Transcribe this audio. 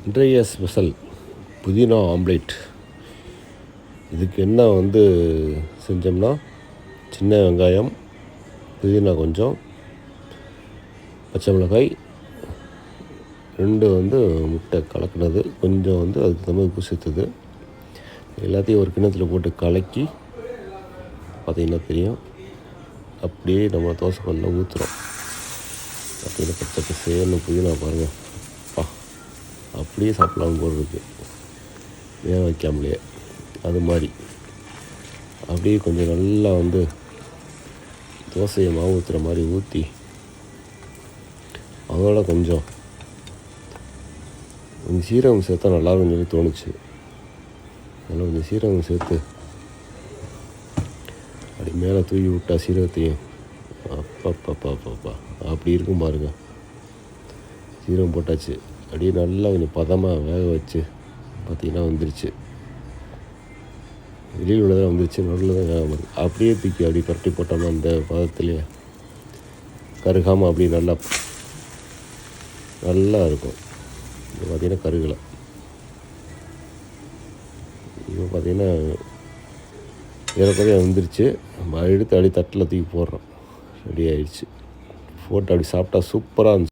இன்றைய ஸ்பெஷல் புதினா ஆம்லேட். இதுக்கு என்ன செஞ்சோம்னா, சின்ன வெங்காயம், புதினா கொஞ்சம், பச்சை மிளகாய் 2 முட்டை கலக்குனது, கொஞ்சம் அதுக்கு தகுந்த உப்பு சேர்த்தது, எல்லாத்தையும் ஒரு கிண்ணத்தில் போட்டு கலக்கி பார்த்திங்கன்னா தெரியும். அப்படியே நம்ம தோசைக்கல்லில் ஊற்றுறோம். பார்த்திங்கன்னா பச்சை பசேல்னு புதினா பாருங்கள், அப்படியே சாப்பிட்லாம் போல் இருக்குது, வேக வைக்காமலே. அது மாதிரி அப்படியே கொஞ்சம் நல்லா தோசையை மாவு ஊற்றுற மாதிரி ஊற்றி, அதோட கொஞ்சம் சீரகம் சேர்த்தா நல்லாயிருக்குன்னு சொல்லி தோணுச்சு. அதனால் கொஞ்சம் சீரகம் சேர்த்து அப்படி மேலே தூக்கி விட்டா சீரகத்தையும், அப்பப்பா அப்படி இருக்கும் பாருங்கள். சீரகம் போட்டாச்சு, அப்படியே நல்லா கொஞ்சம் பதமாக வேக வச்சு பார்த்திங்கன்னா வந்துருச்சு. வெளியில் உள்ளதெல்லாம் வந்துருச்சு, நடுவில் தான் வேக மாதிரி. அப்படியே தூக்கி அப்படி பரட்டி போட்டோம்னா அந்த பதத்துலேயே கருகாமல் அப்படியே நல்லா இருக்கும். இது பார்த்திங்கன்னா கருகலை. இப்போ பார்த்திங்கன்னா ஏறக்குறைய வந்துருச்சு. நம்ம எடுத்து அப்படியே தட்டில் தூக்கி போடுறோம். ரெடி ஆகிடுச்சு. போட்டு அப்படி சாப்பிட்டா சூப்பராக இருந்துச்சு.